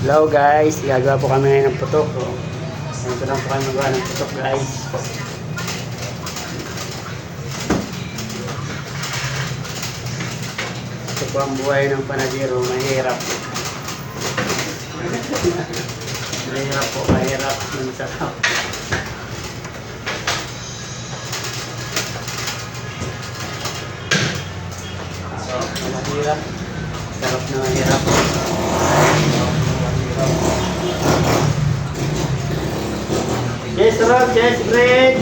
Hello guys, gagawa po kami ngayon ng putok. Ganito lang po kami magawa ng putok guys. Ito po ang buhay ng panadero, mahirap. Mahirap po, mahirap. Masarap. Mahirap. Sarap na mahirap. Yes, Rob. Yes, bread.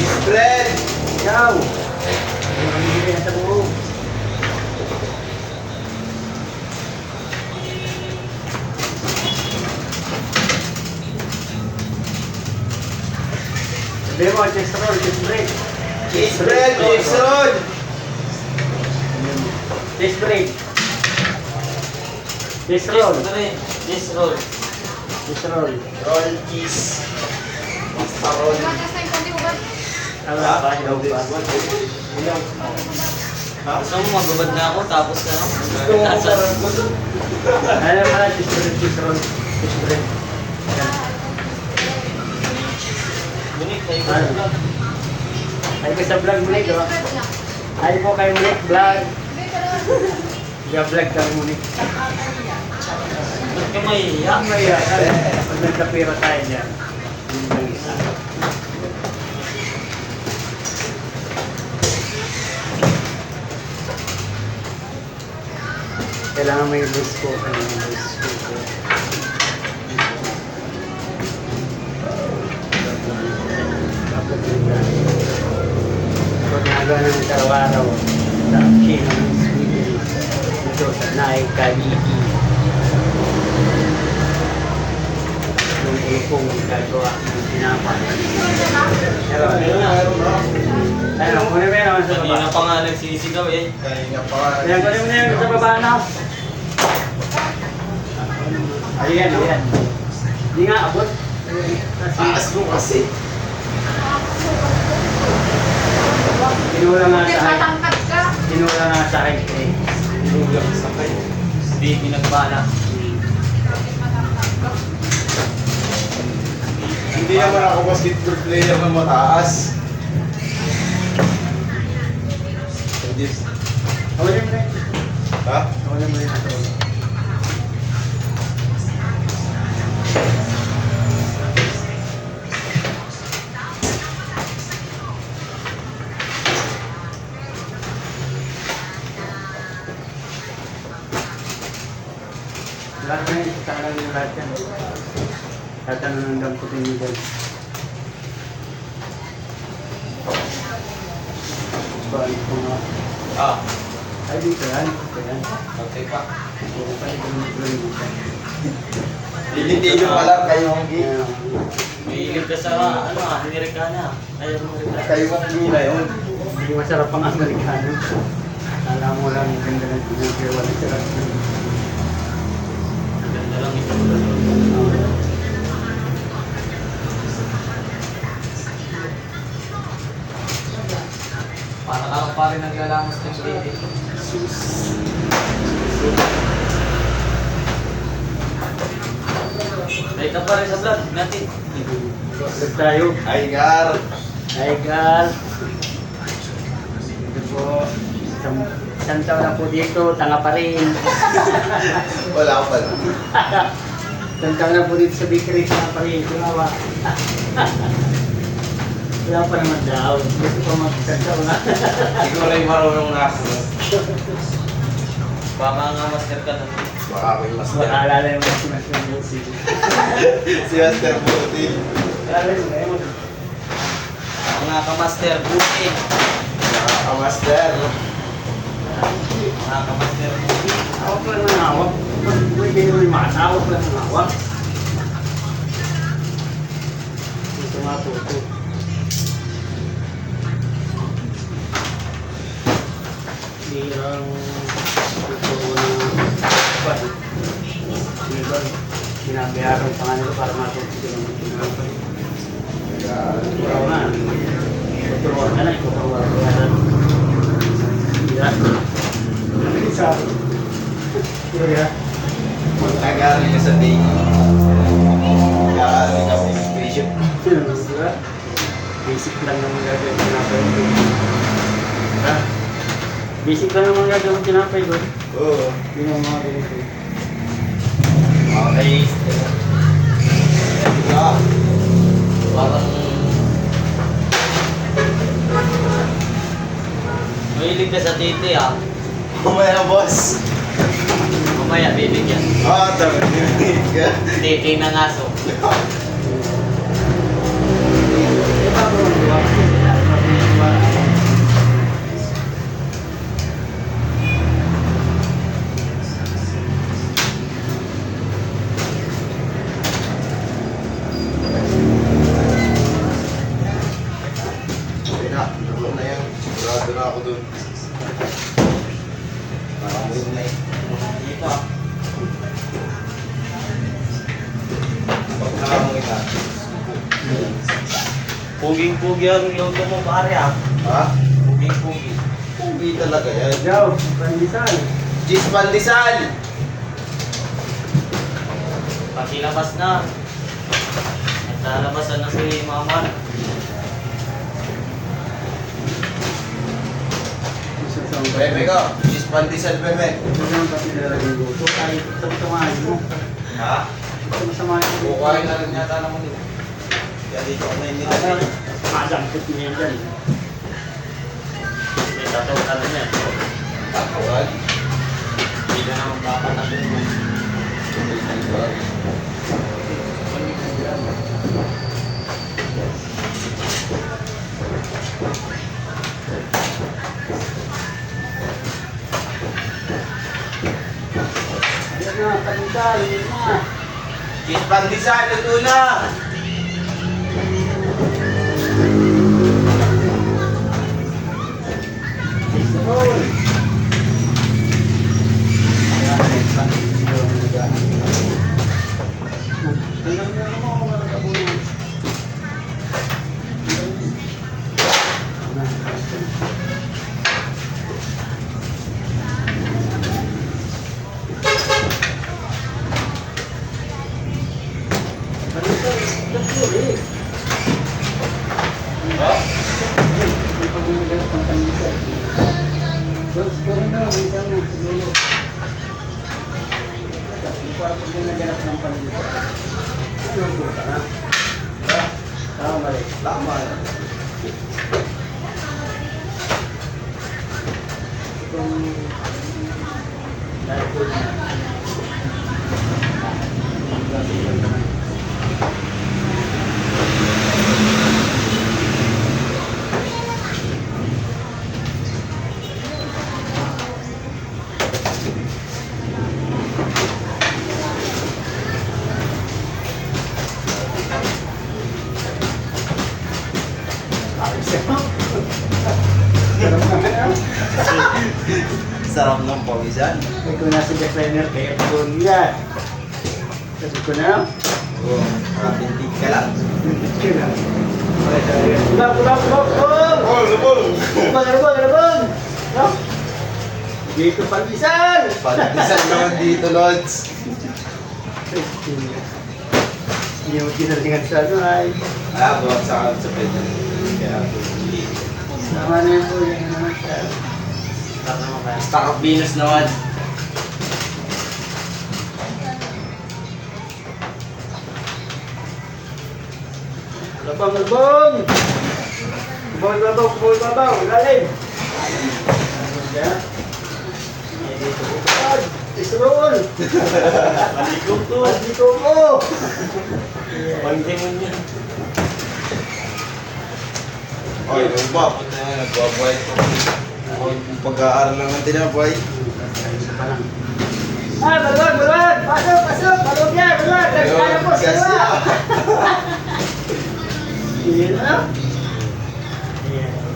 Yes, bread. Ikaw. Ano kami bigay na sa buo? Sabi mo, yes, Rob. Yes, bread. Yes, bread. Yes, roll. Yes, bread. Yes, roll. Yes, roll. Yes, roll. Roll cheese. Basta roll. Ano ba? Ilaw ba? Gusto mo magbabad na ako tapos ka no? Ano pala? Yes, roll. Yes, bread. Yan. Bunik, tayo ko Ano? vlog. Ay ko sa vlog mo nito. Ay po kay Munik vlog. Ga-vlog kang Munik. Ba't ka mahihiya? Maya, pag nagkapira tayo dyan. Yun lang isa. Kailangan may disco. Kailangan may disco. Pag nagawa ng araw-araw sa Chino ng Sweden dito sa Naikabiki yung ipong gagawa ng sinapa. Pero ano, muna ba naman sa Kanina baba? pa nga nagsisigaw eh. Kanina pa nga. Kaya ko na yun sa baba na. Ayan, ayan. Hindi nga abot. Taas mo kasi. Tinula nga Hindi, sa akin. matangkad ka. Tinula nga sa akin. Eh. Inulang sa kayo. Hindi, pinagbala. Hindi naman ako basketball player na mataas. Hindi. Ako din mo rin. Ha? Ako din mo rin. Lahat na yun, tatalang yung lahat yan. Tatanong ng damputin nyo dyan. Balik ko nga. Ah. Ay, dito yan. Dito yan. Okay pa. Oo, pala ganun dito. Lilitino pa lang kayo ang gay. Mahilig ka sa ano Amerikana. Ayaw mo rin. Kayo ang gay na yun. Hindi masarap ang Amerikano. Alam mo lang yung ganda ng pinagkaya. Walang sarap yun. Ang ganda lang ito. Para ka pa rin naglalamos ng baby. Tayo ka pa rin sa vlog natin. Vlog tayo. Hi, Gar. Hi, Gal. Ito po. Isang taon na po dito. Tanga pa rin. Wala pa lang. Isang taon na po dito sa bakery. Tanga pa rin. Tumawa. Wala pa naman daw. Gusto pa mag-isang taon na. Siguro ay marunong na ako. Baka nga master ka na. Baka ako'y master. Maalala yung mas yung busi. Si Master Buti. Alala yung ngayon. Mga ka-master, buti. Nakaka-master. Mga ka-master, buti. Awak lang ng awak. Pwede nyo yung mata. Awak lang ng awak. Ito nga po ito. Hirang ito na Diba? Sinabiharan pa nga nila para matuto sila ng tinapay. Ikaw nga. Tuturuan ka na. Tuturuan ka na. Iya. Isa. Iya. Nag-aaral ka sa day. Nag-aaral ka sa patient. Diba? Basic lang naman gagawin tinapay ko. Ha? Basic lang naman gagawin tinapay ko. Oo. Yun ang mga ganito. Okay. Ah. Parang... Mahilig ka sa titi ah. Kumaya, boss. Mamaya bibigyan. Ah, tama. Titi ng aso. Eh, bago ang gawa ko. Okay na. Laro na yan. Sigurado na ako dun. Parang win na eh. Dito ah. Pag nakamuin na. Puging-pugi ang luto mo pare ah. Ha? Puging-pugi. Hindi talaga yan. Jow, pandesal. Cheese pandesal! Pakilabas na. Naglalabasan na si Mama. Bebe ko. Cheese pandesal, bebe. Ito naman pati nilalagay ko. Ito ay samahin mo. Ha? Ito samahin mo. Kukain na rin yata naman yun. Kaya dito ako na Ano? inilagay. Madangkot niya dyan. May tataw ka rin yan. Takawal. Hindi ka naman papatatin mo. Ayan na, pandesal. Ayan na. Cheese pandesal, luto na! Baseball. Lama. Sarap ng pawisan. Sabi ko na si designer kaya pagod yan. Sabi ko na. Oo, matintig ka lang. Bulak, bulak, bulak, bulak! Bol, bol! Garabang! No? Dito pandesal! Pandesal naman dito, Lods. Hindi mo kinalingan sa ano ay. Ah, buwag sa akin sa pwede. Kaya Sama na yun po yung naman siya. Star of Venus naman. Labang, labang! Kubol, babaw, kubol, babaw! Lalim! Isrool! Malikot to. Andito ko! Pagdemon niya. Ay, yung ba? Punta na, nagbabuhay ko. Kung pag-aaral lang ng tinabuhay. Ah, balwag, balwag! Pasok, pasok! Balwag yan, balwag! Kaya po, Gas siya! niya. Yan na.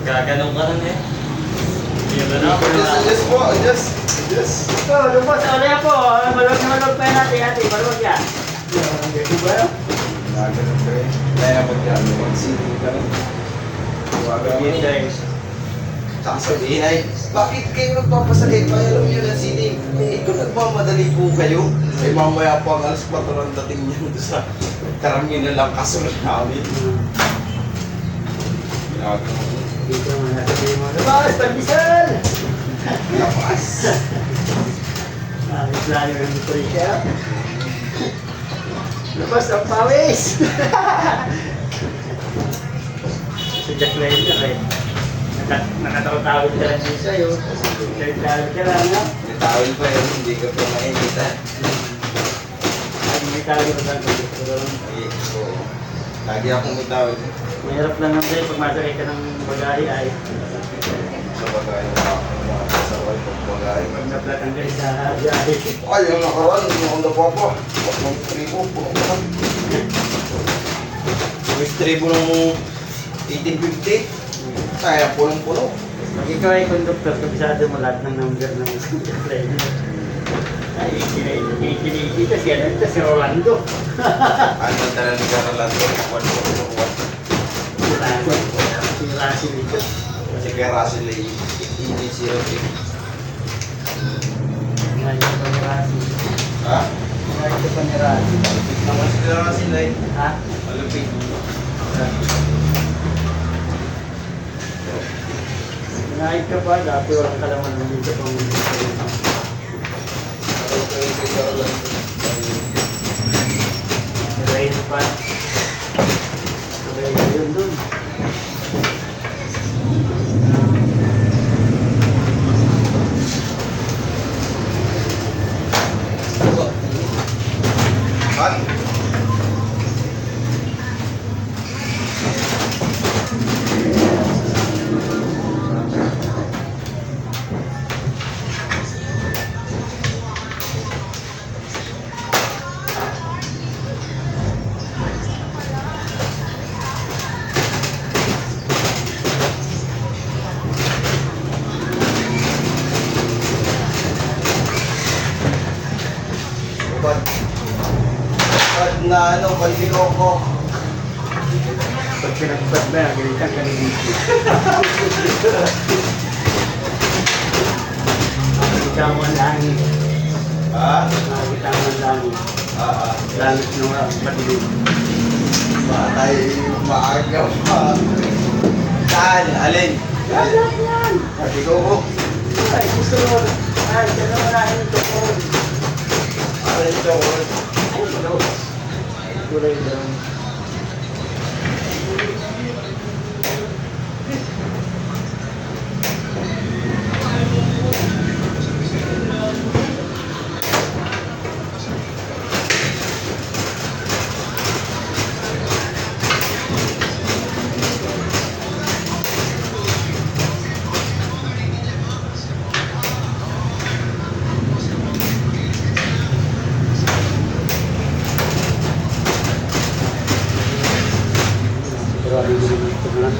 Gaganong ka rin eh. Yun na na. Just po, just. Ito, lumpo sa ulit po. Balwag na balwag pa yan natin, ate. Balwag yan. Yan, ba? Nagano'n ko eh. Kaya na pag-aaral, mag-sitting ka rin. Huwagan mo. Yan, guys. Sasabihin ay, bakit kayo nagpapasakit? Payalam nyo ng sining. Eh, kung nagmamadali po kayo, eh mamaya po ang alas 4 ng dating nyo doon sa karamihan na lang kasunod namin. Ginagawa mo. Dito mo nasabihin mo, labas, pandesal! Lapas. Reklamo ng motor siya. Labas ang pawis! Si Jack Ryder eh. Nakatawid ka lang din sa'yo. Nagtawid ka lang, no? May tawil pa yun, hindi ka pa mainita. Ay, may tawid ka lang. Eh, oo. Lagi akong may tawil. Mahirap lang naman sa'yo pag masakay ka ng bagahe ay Sa bagay na mga kasaway pag bagay. pag naplatanggal sa biyahe. Ay, yung nakaraan, yung Honda Papa. Ang tribo, puno ka lang. Yung tribo ng 1850. Kaya punong-puno. Pag ikaw ay conductor, kabisado mo lahat ng number ng Jack Ryder. Ay, ikinigit ka siya lang si Rolando. Ano tala ni Carolando? 1-1-1. Si Russell dito. Kasi kay Russell ay hindi siya. Ngayon pa ni Russell. Ha? Ngayon pa ni Russell. Naman sila Russell ay Ha? malupit. Ngayon ka pa, dati walang kalaman ng dito pang ngayon pa. Sabay yun dun. Han? Bad na ano, kasi Coco. Pag pinagbad na, ganyan ka ni dito. Makikita mo ang langit. Ha? Makikita mo ang langit. Langit ng patilig. Batay, maaga pa. Saan? Alin? Yan! Kasi Coco. Ay, gusto mo. Ay, dyan naman natin ito po. Alin ito? Ay, ano? Kulay lang. Pero ano yung record?